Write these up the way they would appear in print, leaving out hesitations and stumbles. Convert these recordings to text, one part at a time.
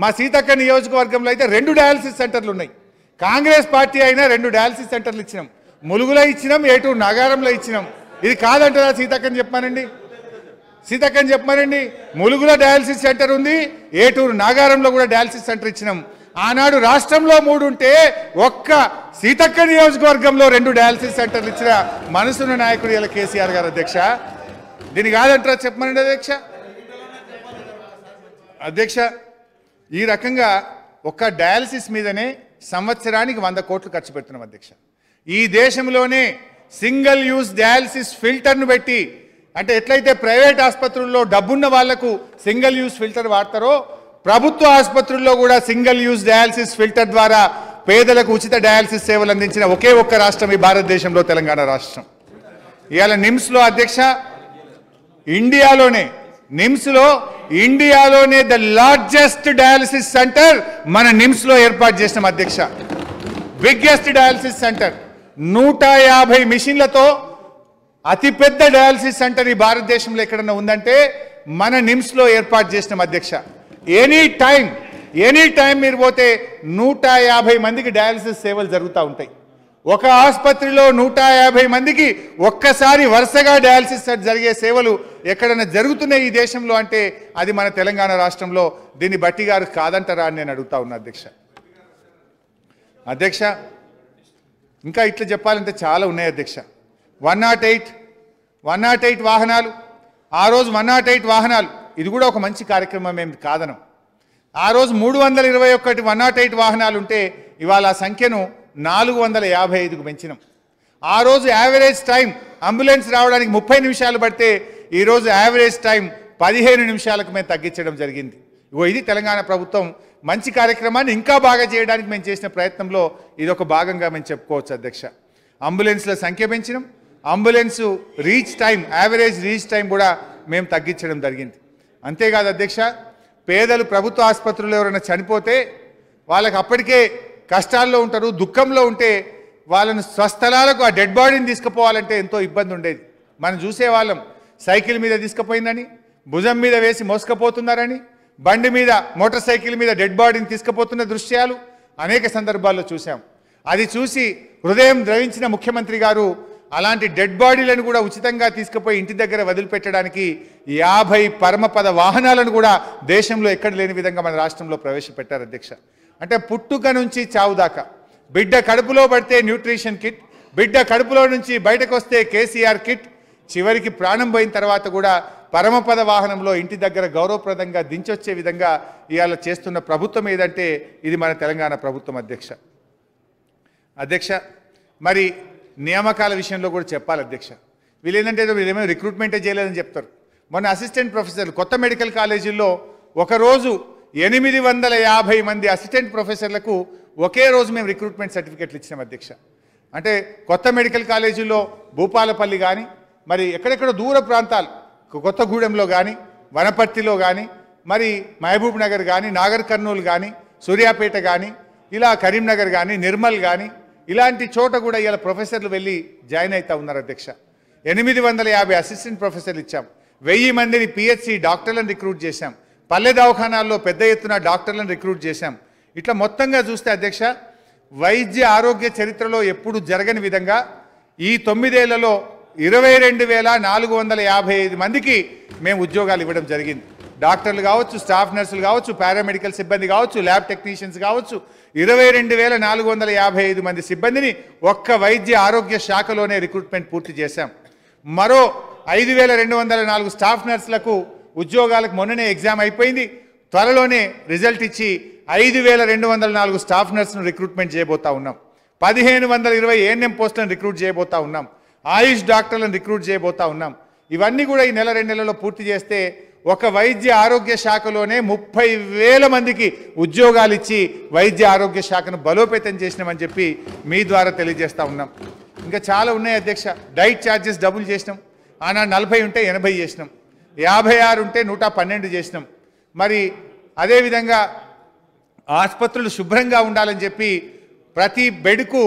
మా సీతక్క నియోజకవర్గంలో అయితే 2 డయాలసిస్ సెంటర్లు ఉన్నాయి. కాంగ్రెస్ పార్టీ అయినా 2 డయాలసిస్ సెంటర్లు ఇచ్చినాం. ములుగులో ఇచ్చినాం, ఏటూరు నాగారంలో ఇచ్చినాం. ఇది కాదంటారా సీతక్కని చెప్పానండి? సీతక్కని చెప్పానండి. ములుగులో డయాలసిస్ సెంటర్ ఉంది, ఏటూరు నాగారంలో కూడా డయాలసిస్ సెంటర్ ఇచ్చినాం. ఆనాడు రాష్ట్రంలో 3 ఉంటే ఒక్క సీతక్క నియోజకవర్గంలో 2 డయాలసిస్ సెంటర్లు ఇచ్చిన మనసున్న నాయకుడు ఇలా కేసీఆర్ గారు. అధ్యక్ష దీన్ని కాదంటారా చెప్పమనండి అధ్యక్ష. ఈ రకంగా ఒక్క డయాలసిస్ మీదనే సంవత్సరానికి 100 కోట్లు ఖర్చు పెడుతున్నాం అధ్యక్ష. ఈ దేశంలోనే సింగిల్ యూజ్ డయాలసిస్ ఫిల్టర్ను పెట్టి, అంటే ఎట్లయితే ప్రైవేట్ ఆసుపత్రుల్లో డబ్బున్న వాళ్లకు సింగిల్ యూజ్ ఫిల్టర్ వాడతారో ప్రభుత్వ ఆసుపత్రుల్లో కూడా సింగిల్ యూజ్ డయాలసిస్ ఫిల్టర్ ద్వారా పేదలకు ఉచిత డయాలసిస్ సేవలు అందించిన ఒకే ఒక్క రాష్ట్రం ఈ భారతదేశంలో తెలంగాణ రాష్ట్రం. ఇవాళ నిమ్స్లో అధ్యక్ష, ఇండియాలోనే ద లార్జెస్ట్ డయాలసిస్ సెంటర్ మన నిమ్స్లో ఏర్పాటు చేసిన అధ్యక్ష. బిగ్గెస్ట్ డయాలసిస్ సెంటర్ 150 మిషన్లతో అతిపెద్ద డయాలసిస్ సెంటర్ ఈ భారతదేశంలో ఎక్కడన్నా ఉందంటే మన నిమ్స్లో ఏర్పాటు చేసిన అధ్యక్ష. ఎనీ టైం మీరు పోతే 150 మందికి డయాలసిస్ సేవలు జరుగుతూ ఉంటాయి. ఒక ఆసుపత్రిలో 150 మందికి ఒక్కసారి వరుసగా డయాలసిస్ జరిగే సేవలు ఎక్కడైనా జరుగుతున్నాయి ఈ దేశంలో అంటే అది మన తెలంగాణ రాష్ట్రంలో. దీన్ని బట్టి గారు కాదంటారా అని నేను అడుగుతా ఉన్నా అధ్యక్ష. ఇంకా ఇట్లా చెప్పాలంటే చాలా ఉన్నాయి అధ్యక్ష. 108 వాహనాలు, ఆ రోజు 108 వాహనాలు, ఇది కూడా ఒక మంచి కార్యక్రమం ఏం కాదనం. ఆ రోజు 321 108 వాహనాలు ఉంటే ఇవాళ ఆ సంఖ్యను 455కు పెంచినాం. ఆ రోజు యావరేజ్ టైం అంబులెన్స్ రావడానికి 30 నిమిషాలు పడితే ఈరోజు యావరేజ్ టైం 15 నిమిషాలకు మేము తగ్గించడం జరిగింది. ఇది తెలంగాణ ప్రభుత్వం మంచి కార్యక్రమాన్ని ఇంకా బాగా చేయడానికి మేము చేసిన ప్రయత్నంలో ఇది ఒక భాగంగా మేము చెప్పుకోవచ్చు అధ్యక్ష. అంబులెన్స్ల సంఖ్య పెంచినాం, అంబులెన్స్ యావరేజ్ రీచ్ టైం కూడా మేము తగ్గించడం జరిగింది. అంతేకాదు అధ్యక్ష, పేదలు ప్రభుత్వ ఆసుపత్రుల్లో ఎవరైనా చనిపోతే వాళ్ళకి అప్పటికే కష్టాల్లో ఉంటారు, దుఃఖంలో ఉంటే వాళ్ళను స్వస్థలాలకు ఆ డెడ్ బాడీని తీసుకుపోవాలంటే ఎంతో ఇబ్బంది ఉండేది. మనం చూసేవాళ్ళం, సైకిల్ మీద తీసుకుపోయిందని, భుజం మీద వేసి మోసుకుపోతున్నారని, బండి మీద మోటార్ సైకిల్ మీద డెడ్ బాడీని తీసుకుపోతున్న దృశ్యాలు అనేక సందర్భాల్లో చూసాం. అది చూసి హృదయం ద్రవించిన ముఖ్యమంత్రి గారు అలాంటి డెడ్ బాడీలను కూడా ఉచితంగా తీసుకుపోయి ఇంటి దగ్గర వదిలిపెట్టడానికి 50 పరమపద వాహనాలను కూడా దేశంలో ఎక్కడ లేని విధంగా మన రాష్ట్రంలో ప్రవేశపెట్టారు అధ్యక్ష. అంటే పుట్టుక నుంచి చావు దాకా, బిడ్డ కడుపులో పడితే న్యూట్రిషన్ కిట్, బిడ్డ కడుపులో నుంచి బయటకు వస్తే కేసీఆర్ కిట్, చివరికి ప్రాణం పోయిన తర్వాత కూడా పరమపద వాహనంలో ఇంటి దగ్గర గౌరవప్రదంగా దించొచ్చే విధంగా ఇవాళ చేస్తున్న ప్రభుత్వం ఏదంటే ఇది మన తెలంగాణ ప్రభుత్వం అధ్యక్ష. మరి నియామకాల విషయంలో కూడా చెప్పాలి అధ్యక్ష. వీళ్ళు ఏంటంటే వీళ్ళేమో రిక్రూట్మెంటే చేయలేదని చెప్తారు. మొన్న అసిస్టెంట్ ప్రొఫెసర్లు కొత్త మెడికల్ కాలేజీల్లో ఒకరోజు 850 మంది అసిస్టెంట్ ప్రొఫెసర్లకు ఒకే రోజు మేము రిక్రూట్మెంట్ సర్టిఫికెట్లు ఇచ్చినాం అధ్యక్ష. అంటే కొత్త మెడికల్ కాలేజీల్లో భూపాలపల్లి కానీ, మరి ఎక్కడెక్కడ దూర ప్రాంతాలు కొత్తగూడెంలో కానీ, వనపర్తిలో కానీ, మరి మహబూబ్ నగర్ కానీ, నాగర్ కర్నూలు కానీ, సూర్యాపేట కానీ, ఇలా కరీంనగర్ కానీ, నిర్మల్ కానీ, ఇలాంటి చోట కూడా ఇలా ప్రొఫెసర్లు వెళ్ళి జాయిన్ అవుతూ ఉన్నారు అధ్యక్ష. 850 అసిస్టెంట్ ప్రొఫెసర్లు ఇచ్చాం. 1000 మందిని పిహెచ్సి డాక్టర్లను రిక్రూట్ చేశాం. పల్లె దవాఖానాల్లో పెద్ద ఎత్తున డాక్టర్లను రిక్రూట్ చేశాం. ఇట్లా మొత్తంగా చూస్తే అధ్యక్ష, వైద్య ఆరోగ్య చరిత్రలో ఎప్పుడు జరగని విధంగా ఈ 9 ఏళ్లలో 22,455 మందికి మేము ఉద్యోగాలు ఇవ్వడం జరిగింది. డాక్టర్లు కావచ్చు, స్టాఫ్ నర్సులు కావచ్చు, పారామెడికల్ సిబ్బంది కావచ్చు, ల్యాబ్ టెక్నీషియన్స్ కావచ్చు, 22,455 మంది సిబ్బందిని ఒక్క వైద్య ఆరోగ్య శాఖలోనే రిక్రూట్మెంట్ పూర్తి చేశాం. మరో 5,204 స్టాఫ్ నర్సులకు ఉద్యోగాలకు మొన్ననే ఎగ్జామ్ అయిపోయింది. త్వరలోనే రిజల్ట్ ఇచ్చి 5,204 స్టాఫ్ నర్సును రిక్రూట్మెంట్ చేయబోతా ఉన్నాం. 1,520 ఏఎన్ఎం పోస్టులను రిక్రూట్ చేయబోతా ఉన్నాం. ఆయుష్ డాక్టర్లను రిక్రూట్ చేయబోతా ఉన్నాం. ఇవన్నీ కూడా ఈ నెల 2 నెలల్లో పూర్తి చేస్తే ఒక వైద్య ఆరోగ్య శాఖలోనే 30,000 మందికి ఉద్యోగాలు ఇచ్చి వైద్య ఆరోగ్య శాఖను బలోపేతం చేసినామని చెప్పి మీ ద్వారా తెలియజేస్తా ఉన్నాం. ఇంకా చాలా ఉన్నాయి అధ్యక్ష. డైట్ ఛార్జెస్ డబుల్ చేసినాం. ఆనాడు 40 ఉంటే 80 చేసినాం. 56 ఉంటే 112 చేసినాం. మరి అదేవిధంగా ఆసుపత్రులు శుభ్రంగా ఉండాలని చెప్పి ప్రతి బెడ్కు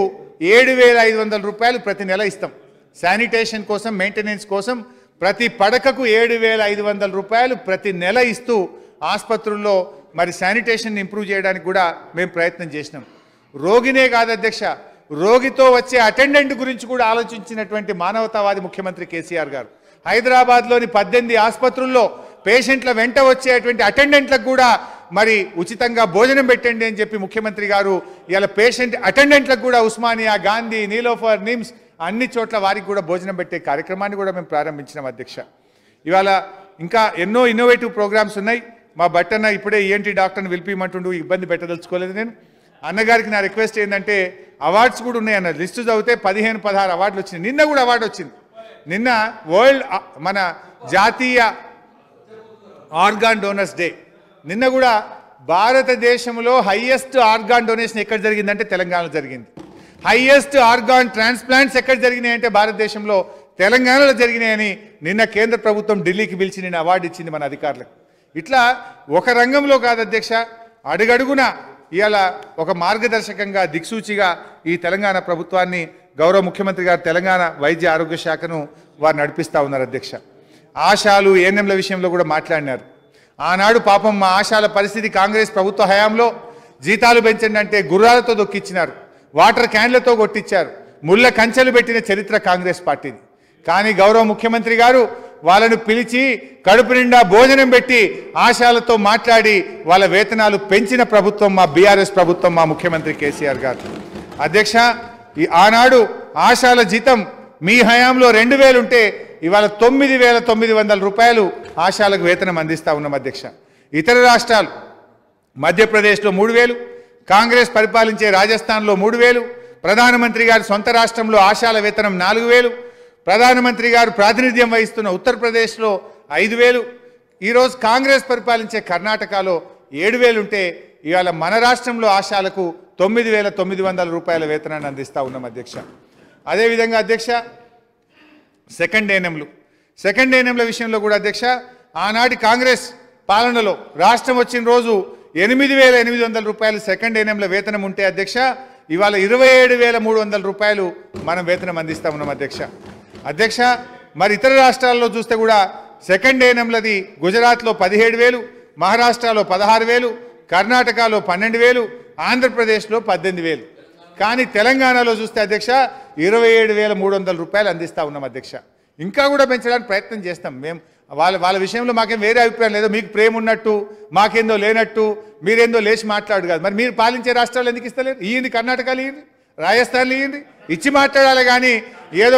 7,500 రూపాయలు ప్రతి నెల ఇస్తాం. శానిటేషన్ కోసం, మెయింటెనెన్స్ కోసం ప్రతి పడకకు 7,500 రూపాయలు ప్రతి నెల ఇస్తూ ఆసుపత్రుల్లో మరి శానిటేషన్ ఇంప్రూవ్ చేయడానికి కూడా మేము ప్రయత్నం చేసినాం. రోగినే కాదు అధ్యక్ష, రోగితో వచ్చే అటెండెంట్ గురించి కూడా ఆలోచించినటువంటి మానవతావాది ముఖ్యమంత్రి కేసీఆర్ గారు. హైదరాబాద్లోని 18 ఆసుపత్రుల్లో పేషెంట్ల వెంట వచ్చేటువంటి అటెండెంట్లకు కూడా మరి ఉచితంగా భోజనం పెట్టండి అని చెప్పి ముఖ్యమంత్రి గారు ఇలా పేషెంట్ అటెండెంట్లకు కూడా ఉస్మానియా, గాంధీ, నీలోఫర్, నిమ్స్ అన్ని చోట్ల వారికి కూడా భోజనం పెట్టే కార్యక్రమాన్ని కూడా మేము ప్రారంభించినాం అధ్యక్ష. ఇవాళ ఇంకా ఎన్నో ఇన్నోవేటివ్ ప్రోగ్రామ్స్ ఉన్నాయి. మా బట్టన్న ఇప్పుడే ఈఎన్టీ డాక్టర్ని పిలిపిమంటుండు, ఇబ్బంది పెట్టదలుచుకోలేదు నేను. అన్నగారికి నా రిక్వెస్ట్ ఏంటంటే అవార్డ్స్ కూడా ఉన్నాయి అన్న లిస్టు చదివితే 15-16 అవార్డులు వచ్చినాయి. నిన్న కూడా అవార్డు వచ్చింది. నిన్న వరల్డ్ మన జాతీయ ఆర్గాన్ డోనర్స్ డే. నిన్న కూడా భారతదేశంలో హైయెస్ట్ ఆర్గాన్ డొనేషన్ ఎక్కడ జరిగిందంటే తెలంగాణలో జరిగింది. హైయెస్ట్ ఆర్గాన్ ట్రాన్స్ప్లాంట్స్ ఎక్కడ జరిగినాయి అంటే భారతదేశంలో తెలంగాణలో జరిగినాయని నిన్న కేంద్ర ప్రభుత్వం ఢిల్లీకి పిలిచి నిన్న అవార్డు ఇచ్చింది మన అధికారులకు. ఇట్లా ఒక రంగంలో కాదు అధ్యక్ష, అడుగడుగున ఇవాళ ఒక మార్గదర్శకంగా దిక్సూచిగా ఈ తెలంగాణ ప్రభుత్వాన్ని గౌరవ ముఖ్యమంత్రి గారు తెలంగాణ వైద్య ఆరోగ్య శాఖను వారు నడిపిస్తూ ఉన్నారు అధ్యక్ష. ఆశాలు ఏఎన్ఎంల విషయంలో కూడా మాట్లాడినారు. ఆనాడు పాపం మా ఆశాల పరిస్థితి కాంగ్రెస్ ప్రభుత్వ హయాంలో జీతాలు పెంచండి అంటే గుర్రాలతో దొక్కిచ్చినారు, వాటర్ క్యాన్లతో కొట్టించారు, ముళ్ళ కంచెలు పెట్టిన చరిత్ర కాంగ్రెస్ పార్టీది. కానీ గౌరవ ముఖ్యమంత్రి గారు వాళ్ళను పిలిచి కడుపు నిండా భోజనం పెట్టి ఆశాలతో మాట్లాడి వాళ్ళ వేతనాలు పెంచిన ప్రభుత్వం మా బీఆర్ఎస్ ప్రభుత్వం, మా ముఖ్యమంత్రి కేసీఆర్ గారు. అధ్యక్ష, ఈ ఆనాడు ఆశాల జీతం మీ హయాంలో 2000 ఉంటే ఇవాళ 9,900 రూపాయలు ఆశాలకు వేతనం అందిస్తూ ఉన్నాం అధ్యక్ష. ఇతర రాష్ట్రాలు మధ్యప్రదేశ్లో 3000, కాంగ్రెస్ పరిపాలించే రాజస్థాన్లో 3000, ప్రధానమంత్రి గారి సొంత రాష్ట్రంలో ఆశాల వేతనం 4000, ప్రధానమంత్రి గారు ప్రాతినిధ్యం వహిస్తున్న ఉత్తరప్రదేశ్లో 5000, ఈరోజు కాంగ్రెస్ పరిపాలించే కర్ణాటకలో 7000 ఉంటే ఇవాళ మన రాష్ట్రంలో ఆశాలకు 9,900 రూపాయల వేతనాన్ని అందిస్తూ ఉన్నాం అధ్యక్ష. అదేవిధంగా అధ్యక్ష సెకండ్ ఏఎన్ఎంల విషయంలో కూడా అధ్యక్ష ఆనాటి కాంగ్రెస్ పాలనలో రాష్ట్రం వచ్చిన రోజు 8,800 రూపాయలు సెకండ్ ఏఎన్ఎంల వేతనం ఉంటే అధ్యక్ష ఇవాళ 27,300 రూపాయలు మనం వేతనం అందిస్తూ ఉన్నాం అధ్యక్ష. అధ్యక్ష, మరి ఇతర రాష్ట్రాల్లో చూస్తే కూడా సెకండ్ ఏఎన్ఎంలది గుజరాత్లో 17,000, మహారాష్ట్రలో 16,000, కర్ణాటకలో 12,000, ఆంధ్రప్రదేశ్లో 18,000. కానీ తెలంగాణలో చూస్తే అధ్యక్ష 27,300 రూపాయలు అందిస్తూ ఉన్నాం అధ్యక్ష. ఇంకా కూడా పెంచడానికి ప్రయత్నం చేస్తాం మేము. వాళ్ళ విషయంలో మాకేం వేరే అభిప్రాయం లేదు. మీకు ప్రేమ ఉన్నట్టు మాకేందో లేనట్టు మీరేందో లేచి మాట్లాడు కాదు. మరి మీరు పాలించే రాష్ట్రాలు ఎందుకు ఇస్తలేరు? ఇయ్యండి, కర్ణాటకలో ఇయ్యండి, రాజస్థాన్లో ఇయ్యండి, ఇచ్చి మాట్లాడాలి. కానీ ఏదో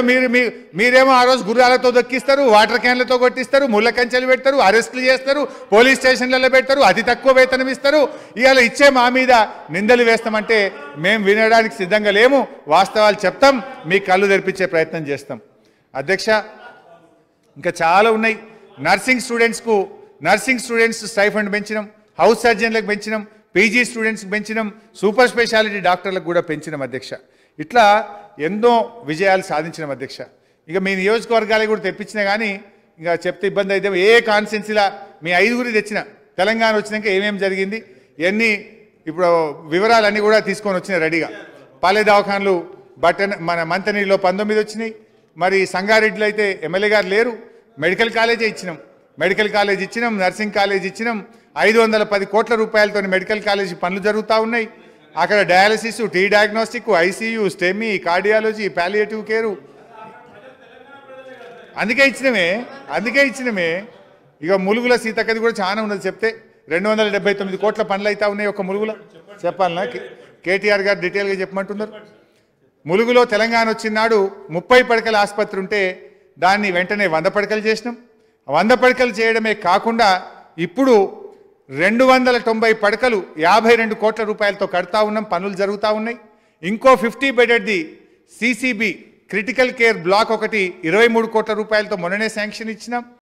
మీరేమో ఆ రోజు గుర్రాలతో దొక్కిస్తారు, వాటర్ క్యాన్లతో కొట్టిస్తారు, ముళ్ళ కంచెలు పెడతారు, అరెస్టులు చేస్తారు, పోలీస్ స్టేషన్లలో పెడతారు, అతి తక్కువ వేతనం ఇస్తారు. ఇవాళ ఇచ్చే మా మీద నిందలు వేస్తామంటే మేము వినడానికి సిద్ధంగా లేము. వాస్తవాలు చెప్తాం, మీ కళ్ళు తెరిపించే ప్రయత్నం చేస్తాం. అధ్యక్ష, ఇంకా చాలా ఉన్నాయి. నర్సింగ్ స్టూడెంట్స్ స్టైఫండ్ పెంచినాం, హౌస్ సర్జన్లకు పెంచినాం, పీజీ స్టూడెంట్స్కి పెంచినాం, సూపర్ స్పెషాలిటీ డాక్టర్లకు కూడా పెంచినాం అధ్యక్ష. ఇట్లా ఎన్నో విజయాలు సాధించినాం అధ్యక్ష. ఇక మీ నియోజకవర్గాలకు కూడా తెప్పించినా కానీ ఇంకా చెప్తే ఇబ్బంది అయితే ఏ కాన్స్టెన్సీలా మీ 5గురి తెచ్చిన తెలంగాణ వచ్చినాక ఏమేమి జరిగింది ఎన్ని ఇప్పుడు వివరాలన్నీ కూడా తీసుకొని వచ్చినాయి రెడీగా. పాలే దవాఖాన్లు మన మంతనీలో 19 వచ్చినాయి. మరి సంగారెడ్డిలో అయితే ఎమ్మెల్యే గారు లేరు, మెడికల్ కాలేజే ఇచ్చినాం, నర్సింగ్ కాలేజ్ ఇచ్చినాం. 510 కోట్ల రూపాయలతో మెడికల్ కాలేజీ పనులు జరుగుతూ ఉన్నాయి. అక్కడ dialysis, tea diagnostic, ICU, STEMI, cardiology, palliative care అందుకే ఇచ్చినమే. ఇక ములుగుల సీతక్కది కూడా చాలా ఉన్నది చెప్తే 279 కోట్ల పనులు అయితే ఉన్నాయి. ఒక ములుగుల చెప్పాలన్నా కేటీఆర్ గారు డీటెయిల్గా చెప్పమంటున్నారు. ములుగులో తెలంగాణ వచ్చినాడు 30 పడకల ఆసుపత్రి ఉంటే దాన్ని వెంటనే 100 పడకలు చేసినాం. 100 పడకలు చేయడమే కాకుండా ఇప్పుడు 290 పడకలు 52 కోట్ల రూపాయలతో కడతా ఉన్నాం, పనులు జరుగుతూ ఉన్నాయి. ఇంకో 50 బెడెడ్ది CCB క్రిటికల్ కేర్ బ్లాక్ ఒకటి 23 కోట్ల రూపాయలతో మొన్ననే శాంక్షన్ ఇచ్చినాం.